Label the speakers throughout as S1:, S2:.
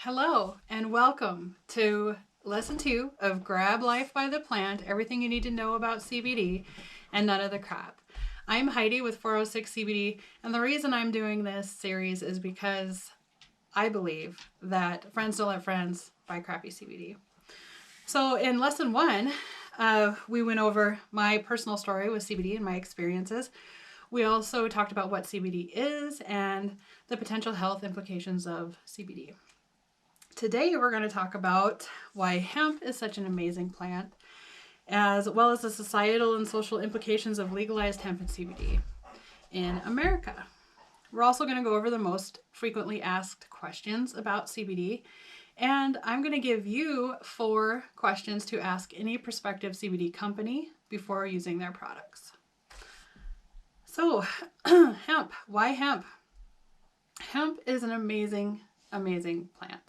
S1: Hello and welcome to lesson 2 of Grab Life by the Plant, everything you need to know about CBD and none of the crap. I'm Heidi with 406 CBD, and the reason I'm doing this series is because I believe that friends don't let friends buy crappy CBD. So in lesson 1, we went over my personal story with CBD and my experiences. We also talked about what CBD is and the potential health implications of CBD. Today we're going to talk about why hemp is such an amazing plant, as well as the societal and social implications of legalized hemp and CBD in America. We're also going to go over the most frequently asked questions about CBD, and I'm going to give you 4 questions to ask any prospective CBD company before using their products. So, hemp. Why hemp? Hemp is an amazing plant.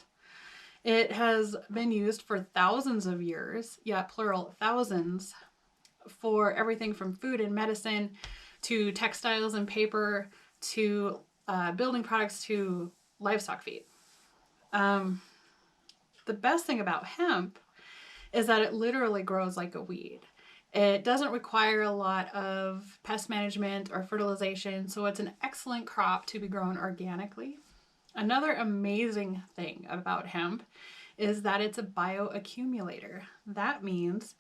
S1: It has been used for thousands of years, yeah, plural, thousands, for everything from food and medicine to textiles and paper to building products to livestock feed. The best thing about hemp is that it literally grows like a weed. It doesn't require a lot of pest management or fertilization, so it's an excellent crop to be grown organically. Another amazing thing about hemp is that it's a bioaccumulator. That means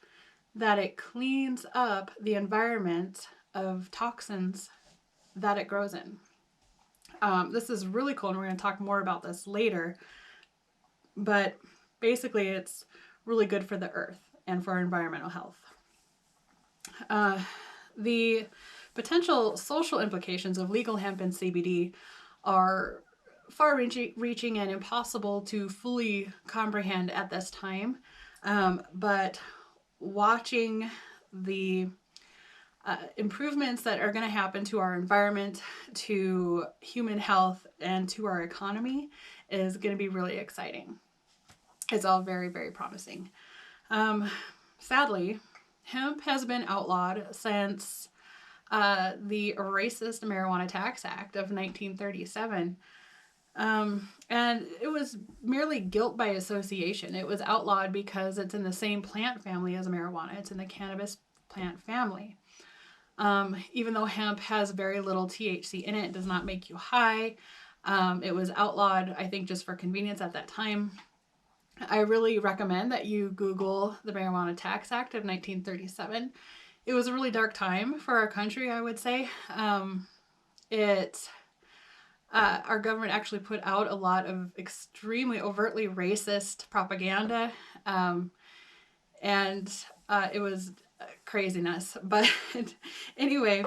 S1: that it cleans up the environment of toxins that it grows in. This is really cool, and we're going to talk more about this later. But basically, it's really good for the earth and for environmental health. The potential social implications of legal hemp and CBD are far-reaching and impossible to fully comprehend at this time. But watching the improvements that are going to happen to our environment, to human health, and to our economy is going to be really exciting. It's all very, very promising. Sadly, hemp has been outlawed since the Racist Marijuana Tax Act of 1937. And it was merely guilt by association. It was outlawed because it's in the same plant family as marijuana. It's in the cannabis plant family. Even though hemp has very little THC in it, it does not make you high. It was outlawed, I think, just for convenience at that time. I really recommend that you Google the Marijuana Tax Act of 1937. It was a really dark time for our country, I would say. Our government actually put out a lot of extremely overtly racist propaganda, and it was craziness. But anyway,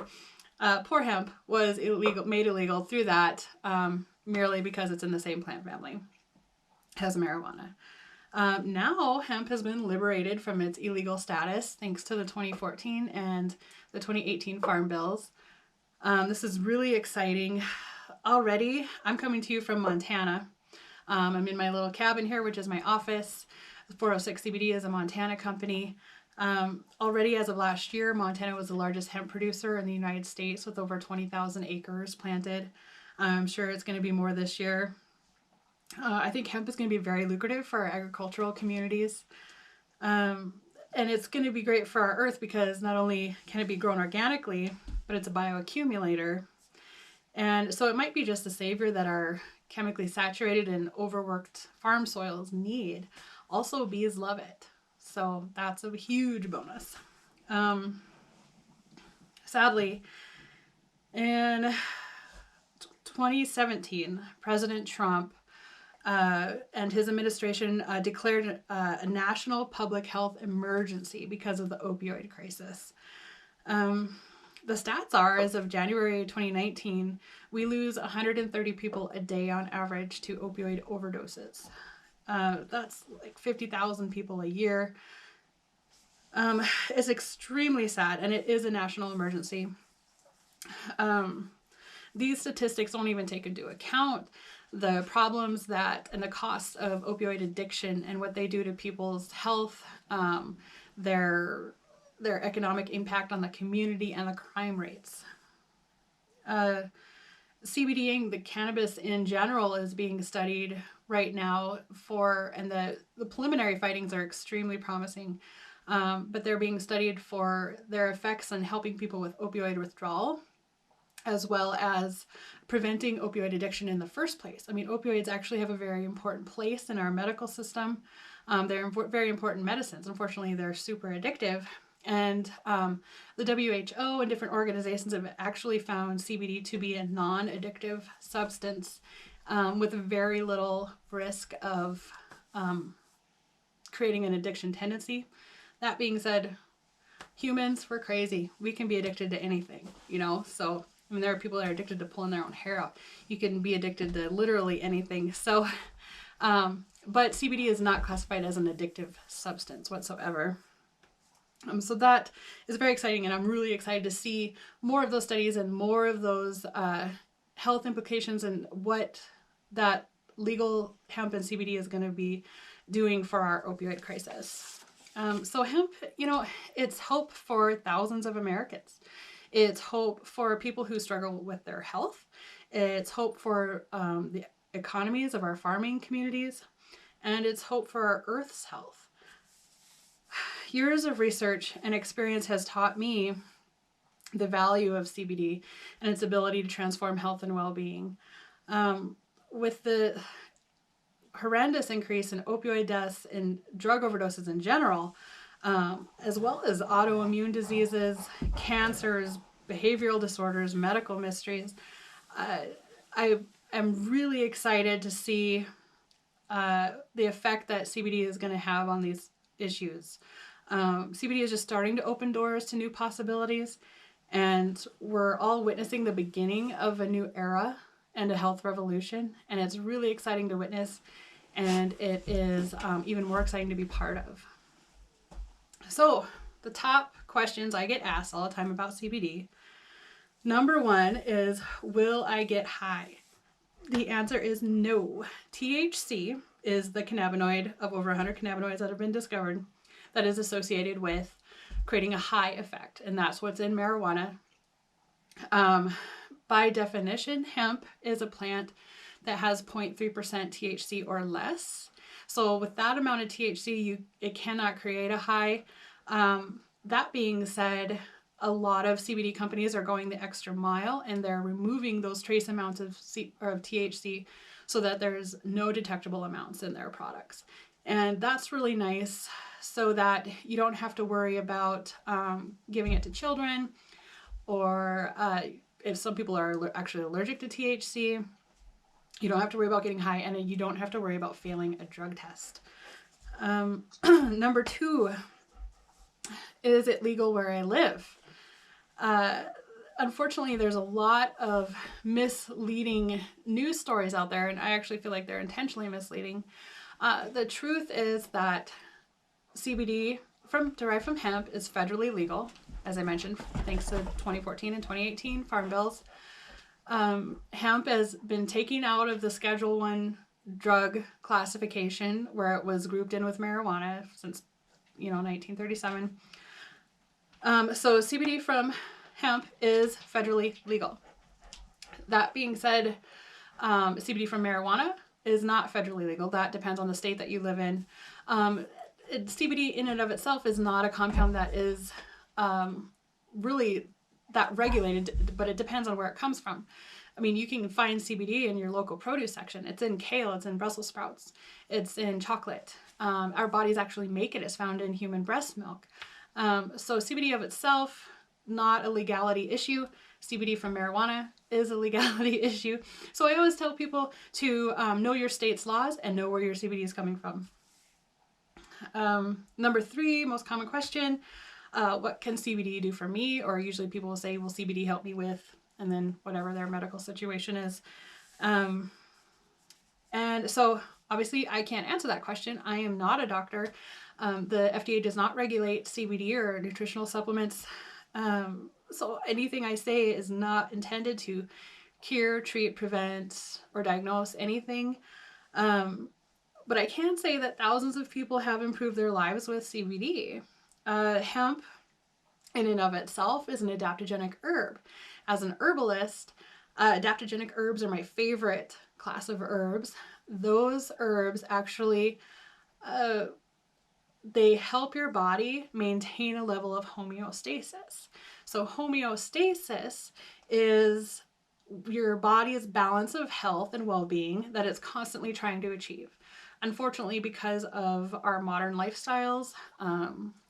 S1: poor hemp was made illegal through that, merely because it's in the same plant family as marijuana. Now hemp has been liberated from its illegal status thanks to the 2014 and the 2018 farm bills. This is really exciting. Already, I'm coming to you from Montana. I'm in my little cabin here, which is my office. 406 CBD is a Montana company. Already, as of last year, Montana was the largest hemp producer in the United States with over 20,000 acres planted. I'm sure it's going to be more this year. I think hemp is going to be very lucrative for our agricultural communities. And it's going to be great for our earth because not only can it be grown organically, but it's a bioaccumulator. And so it might be just a savior that our chemically saturated and overworked farm soils need. Also, bees love it. So that's a huge bonus. Sadly, in 2017, President Trump and his administration declared a national public health emergency because of the opioid crisis. The stats are, as of January 2019, we lose 130 people a day on average to opioid overdoses. That's like 50,000 people a year. It's extremely sad, and it is a national emergency. These statistics don't even take into account the problems that and the costs of opioid addiction and what they do to people's health, their economic impact on the community, and the crime rates. CBDing, the cannabis in general, is being studied right now and the preliminary findings are extremely promising. But they're being studied for their effects on helping people with opioid withdrawal, as well as preventing opioid addiction in the first place. I mean, opioids actually have a very important place in our medical system. They're very important medicines. Unfortunately, they're super addictive. And the WHO and different organizations have actually found CBD to be a non-addictive substance with very little risk of creating an addiction tendency. That being said, humans, we're crazy. We can be addicted to anything, you know? So, I mean, there are people that are addicted to pulling their own hair out. You can be addicted to literally anything. So, but CBD is not classified as an addictive substance whatsoever. So that is very exciting, and I'm really excited to see more of those studies and more of those health implications and what that legal hemp and CBD is going to be doing for our opioid crisis. So hemp, you know, it's hope for thousands of Americans. It's hope for people who struggle with their health. It's hope for the economies of our farming communities. And it's hope for our Earth's health. Years of research and experience has taught me the value of CBD and its ability to transform health and well-being. With the horrendous increase in opioid deaths and drug overdoses in general, as well as autoimmune diseases, cancers, behavioral disorders, medical mysteries, I am really excited to see the effect that CBD is going to have on these issues. CBD is just starting to open doors to new possibilities, and we're all witnessing the beginning of a new era and a health revolution, and it's really exciting to witness, and it is even more exciting to be part of. So, the top questions I get asked all the time about CBD. Number one is, will I get high? The answer is no. THC is the cannabinoid of over 100 cannabinoids that have been discovered that is associated with creating a high effect, and that's what's in marijuana. By definition, hemp is a plant that has 0.3% THC or less. So with that amount of THC, it cannot create a high. That being said, a lot of CBD companies are going the extra mile, and they're removing those trace amounts of THC so that there's no detectable amounts in their products. And that's really nice, so that you don't have to worry about giving it to children, or if some people are actually allergic to THC, you don't have to worry about getting high, and you don't have to worry about failing a drug test. Number two, is it legal where I live? Unfortunately, there's a lot of misleading news stories out there, and I actually feel like they're intentionally misleading. The truth is that CBD derived from hemp is federally legal, as I mentioned, thanks to 2014 and 2018 farm bills. Hemp has been taken out of the Schedule I drug classification, where it was grouped in with marijuana since 1937. So CBD from hemp is federally legal. That being said, CBD from marijuana is not federally legal. That depends on the state that you live in. CBD in and of itself is not a compound that is really that regulated, but it depends on where it comes from. I mean, you can find CBD in your local produce section. It's in kale, it's in Brussels sprouts, it's in chocolate. Our bodies actually make it. It's found in human breast milk. So CBD of itself, not a legality issue. CBD from marijuana is a legality issue. So I always tell people to know your state's laws and know where your CBD is coming from. Number three, most common question, what can CBD do for me? Or usually people will say, will CBD help me with, and then whatever their medical situation is. And so obviously I can't answer that question. I am not a doctor. The FDA does not regulate CBD or nutritional supplements. So anything I say is not intended to cure, treat, prevent, or diagnose anything. But I can say that thousands of people have improved their lives with CBD. Hemp in and of itself is an adaptogenic herb. As an herbalist, Adaptogenic herbs are my favorite class of herbs. Those herbs actually, they help your body maintain a level of homeostasis. So homeostasis is your body's balance of health and well-being that it's constantly trying to achieve. Unfortunately, because of our modern lifestyles,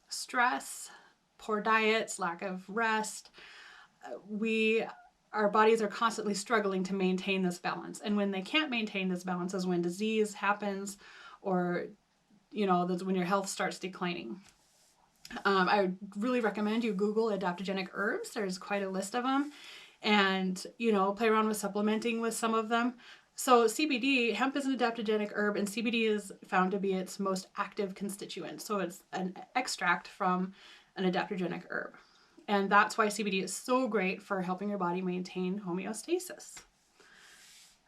S1: stress, poor diets, lack of rest, our bodies are constantly struggling to maintain this balance. And when they can't maintain this balance is when disease happens, or that's when your health starts declining. I would really recommend you Google adaptogenic herbs. There's quite a list of them, and play around with supplementing with some of them. So CBD, hemp, is an adaptogenic herb, and CBD is found to be its most active constituent. So it's an extract from an adaptogenic herb. And that's why CBD is so great for helping your body maintain homeostasis.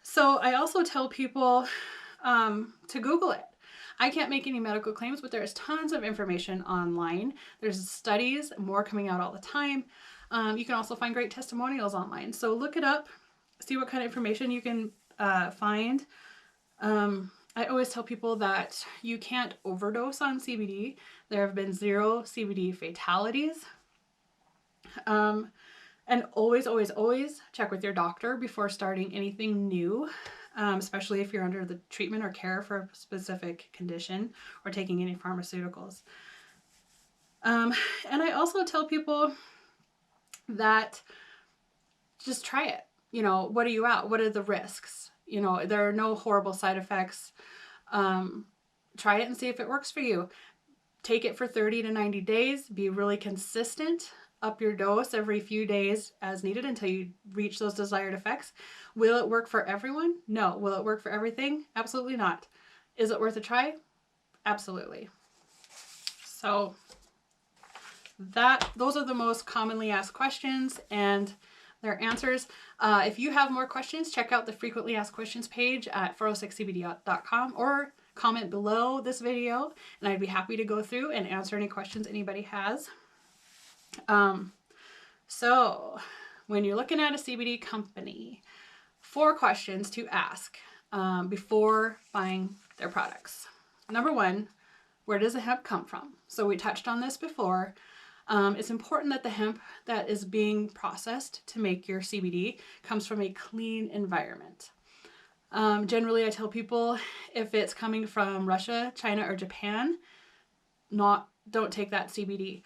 S1: So I also tell people to Google it. I can't make any medical claims, but there's tons of information online. There's studies, more coming out all the time. You can also find great testimonials online. So look it up, see what kind of information you can find. I always tell people that you can't overdose on CBD. There have been 0 CBD fatalities. And always, always, always check with your doctor before starting anything new, especially if you're under the treatment or care for a specific condition or taking any pharmaceuticals. And I also tell people that just try it. What are you at? What are the risks? There are no horrible side effects. Try it and see if it works for you. Take it for 30 to 90 days. Be really consistent. Up your dose every few days as needed until you reach those desired effects. Will it work for everyone? No. Will it work for everything? Absolutely not. Is it worth a try? Absolutely. So those are the most commonly asked questions and their answers. If you have more questions, check out the frequently asked questions page at 406cbd.com or comment below this video, and I'd be happy to go through and answer any questions anybody has. So when you're looking at a CBD company, 4 questions to ask before buying their products. Number 1, where does the hemp come from? So we touched on this before. It's important that the hemp that is being processed to make your CBD comes from a clean environment. Generally, I tell people if it's coming from Russia, China, or Japan, don't take that CBD.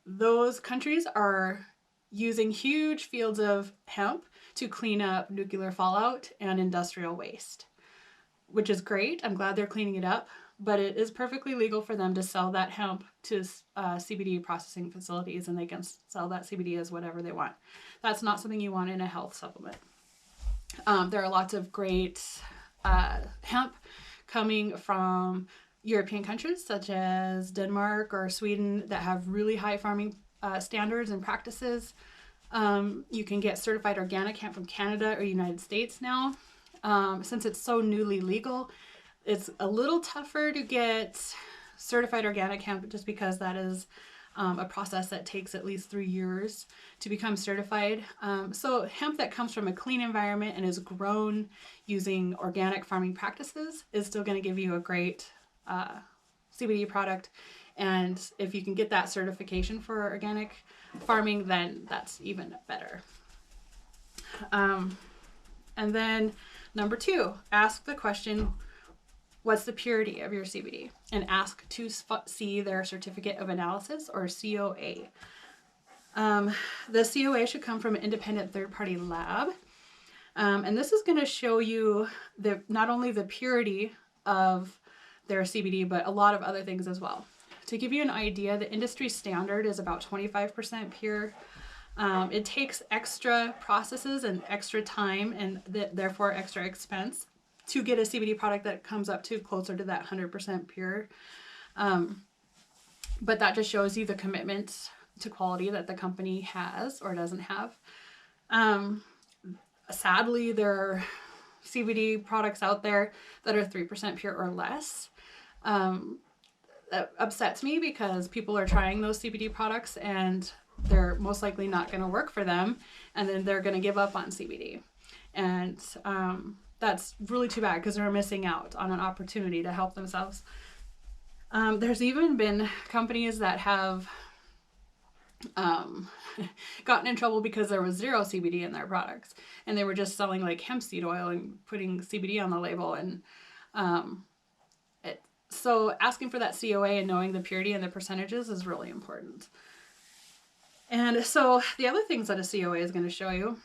S1: Those countries are using huge fields of hemp to clean up nuclear fallout and industrial waste, which is great. I'm glad they're cleaning it up, but it is perfectly legal for them to sell that hemp to CBD processing facilities, and they can sell that CBD as whatever they want. That's not something you want in a health supplement. There are lots of great hemp coming from European countries such as Denmark or Sweden that have really high farming standards and practices. You can get certified organic hemp from Canada or United States now. Since it's so newly legal, it's a little tougher to get certified organic hemp just because that is a process that takes at least 3 years to become certified. So hemp that comes from a clean environment and is grown using organic farming practices is still going to give you a great CBD product, and if you can get that certification for organic farming, then that's even better. And then number 2, ask the question, what's the purity of your CBD? And ask to see their certificate of analysis, or COA. The COA should come from an independent third-party lab, and this is going to show you not only the purity of their CBD, but a lot of other things as well. To give you an idea, the industry standard is about 25% pure. It takes extra processes and extra time, and therefore extra expense, to get a CBD product that comes up to closer to that 100% pure. But that just shows you the commitment to quality that the company has or doesn't have. Sadly, there are CBD products out there that are 3% pure or less. That upsets me because people are trying those CBD products and they're most likely not going to work for them. and then they're going to give up on CBD. And that's really too bad because they're missing out on an opportunity to help themselves. There's even been companies that have gotten in trouble because there was zero CBD in their products, and they were just selling like hemp seed oil and putting CBD on the label. And so asking for that COA and knowing the purity and the percentages is really important. And so the other things that a COA is going to show you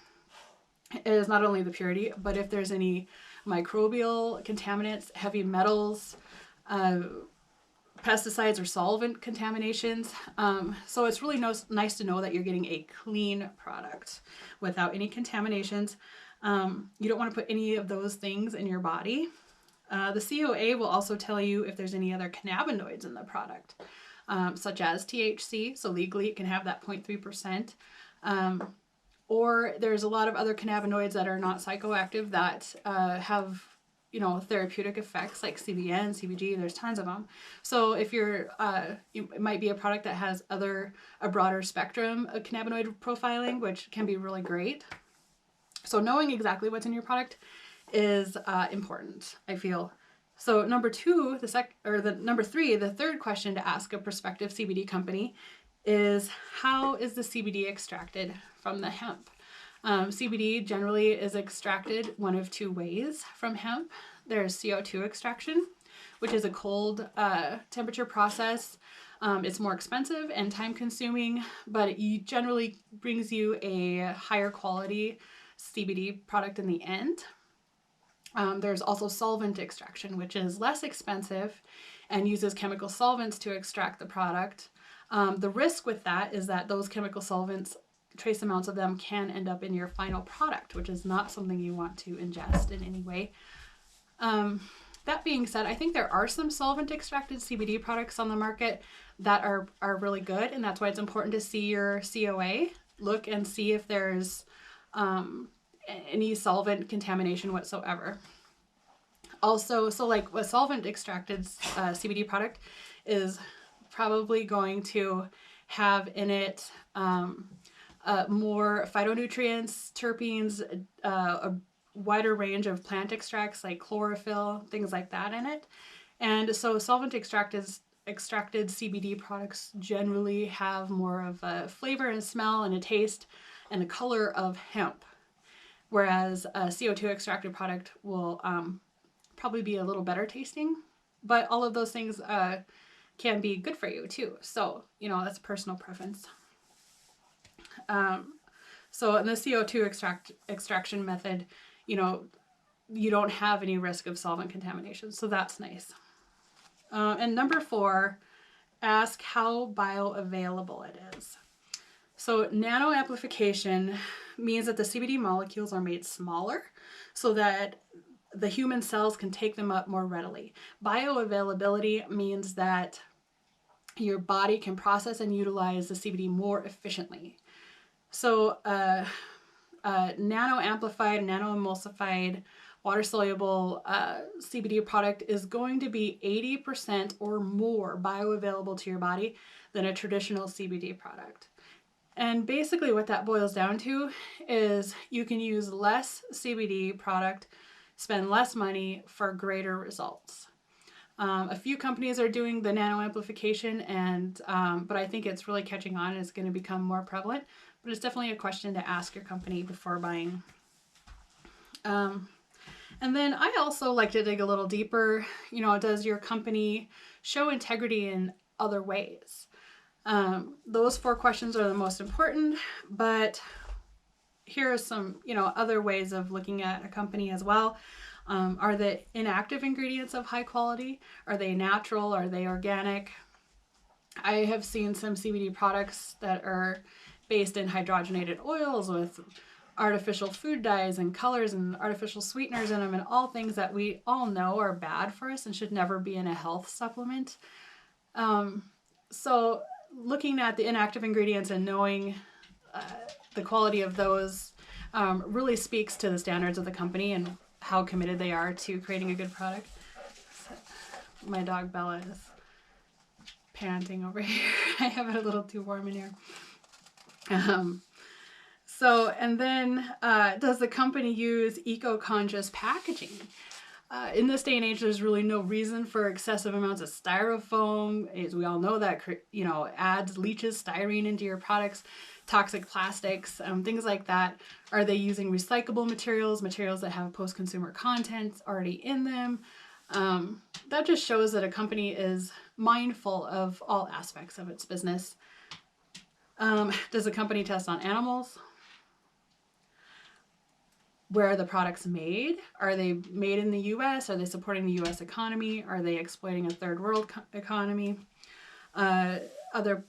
S1: is not only the purity, but if there's any microbial contaminants, heavy metals, pesticides or solvent contaminations. So it's really nice to know that you're getting a clean product without any contaminations. You don't want to put any of those things in your body. The COA will also tell you if there's any other cannabinoids in the product, such as THC. So legally it can have that 0.3%. Or there's a lot of other cannabinoids that are not psychoactive that have, therapeutic effects like CBN, CBG. There's tons of them. So if it might be a product that has a broader spectrum of cannabinoid profiling, which can be really great. So knowing exactly what's in your product is important, I feel. So number three, the third question to ask a prospective CBD company is, how is the CBD extracted from the hemp? CBD generally is extracted one of two ways from hemp. There's CO2 extraction, which is a cold temperature process. It's more expensive and time consuming, but it generally brings you a higher quality CBD product in the end. There's also solvent extraction, which is less expensive and uses chemical solvents to extract the product. The risk with that is that those chemical solvents, trace amounts of them, can end up in your final product, which is not something you want to ingest in any way. That being said, I think there are some solvent extracted CBD products on the market that are really good, and that's why it's important to see your COA. Look and see if there's any solvent contamination whatsoever. Also, so like a solvent extracted CBD product is probably going to have in it more phytonutrients, terpenes, a wider range of plant extracts like chlorophyll, things like that in it. And so solvent extracted CBD products generally have more of a flavor and smell and a taste and a color of hemp, whereas a CO2 extracted product will probably be a little better tasting, but all of those things can be good for you too. So, that's personal preference. So in the CO2 extraction method, you don't have any risk of solvent contamination. So that's nice. And number 4, ask how bioavailable it is. So nano amplification means that the CBD molecules are made smaller so that the human cells can take them up more readily. Bioavailability means that your body can process and utilize the CBD more efficiently. So nano-amplified, nano-emulsified, water-soluble CBD product is going to be 80% or more bioavailable to your body than a traditional CBD product. And basically what that boils down to is you can use less CBD product, spend less money for greater results. A few companies are doing the nano amplification, but I think it's really catching on and it's going to become more prevalent. But it's definitely a question to ask your company before buying. And then I also like to dig a little deeper. Does your company show integrity in other ways? Those 4 questions are the most important, but here are some, other ways of looking at a company as well. Are the inactive ingredients of high quality? Are they natural? Are they organic? I have seen some CBD products that are based in hydrogenated oils with artificial food dyes and colors and artificial sweeteners in them, and all things that we all know are bad for us and should never be in a health supplement. So looking at the inactive ingredients and knowing the quality of those really speaks to the standards of the company and how committed they are to creating a good product. My dog Bella is panting over here. I have it a little too warm in here. So, and then does the company use eco-conscious packaging? In this day and age, there's really no reason for excessive amounts of styrofoam. As we all know, that leaches styrene into your products, toxic plastics, things like that. Are they using recyclable materials that have post-consumer content already in them? That just shows that a company is mindful of all aspects of its business. Does the company test on animals? Where are the products made? Are they made in the US? Are they supporting the US economy? Are they exploiting a third world economy? Are the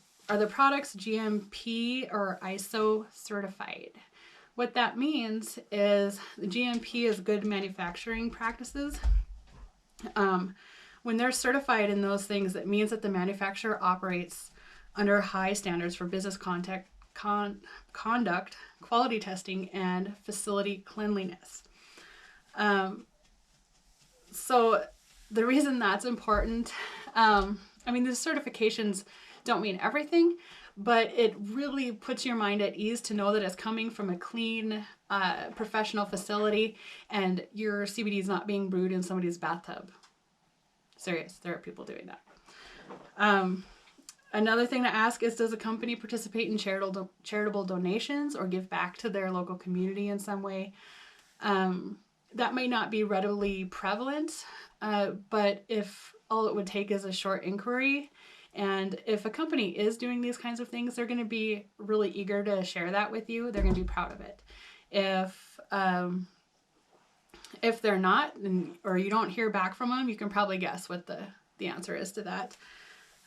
S1: products GMP or ISO certified? What that means is the GMP is good manufacturing practices. When they're certified in those things, it means that the manufacturer operates under high standards for business conduct, quality testing, and facility cleanliness. So the reason that's important, I mean, the certifications don't mean everything, but it really puts your mind at ease to know that it's coming from a clean, professional facility, and your CBD is not being brewed in somebody's bathtub. Serious, there are people doing that. Another thing to ask is, does the company participate in charitable donations or give back to their local community in some way? That may not be readily prevalent, but if all it would take is a short inquiry, and if a company is doing these kinds of things, they're going to be really eager to share that with you. They're going to be proud of it. If they're not, or you don't hear back from them, you can probably guess what the answer is to that.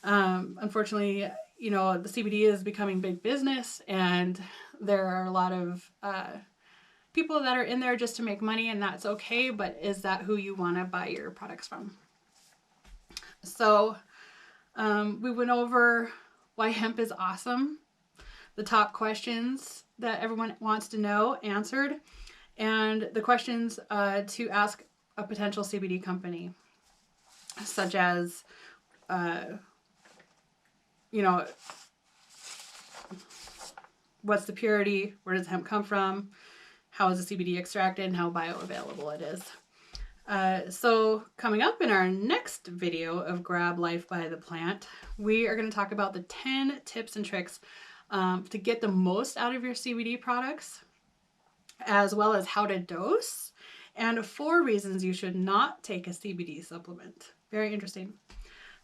S1: Unfortunately, the CBD is becoming big business, and there are a lot of people that are in there just to make money, and that's okay, but is that who you want to buy your products from? So we went over why hemp is awesome, the top questions that everyone wants to know answered, and the questions to ask a potential CBD company, such as what's the purity? Where does hemp come from? How is the CBD extracted, and how bioavailable it is? So coming up in our next video of Grab Life by the Plant, we are going to talk about the 10 tips and tricks to get the most out of your CBD products, as well as how to dose, and 4 reasons you should not take a CBD supplement. Very interesting.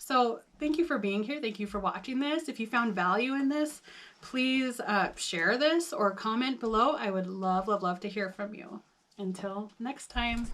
S1: So thank you for being here. Thank you for watching this. If you found value in this, please share this or comment below. I would love, love, love to hear from you. Until next time.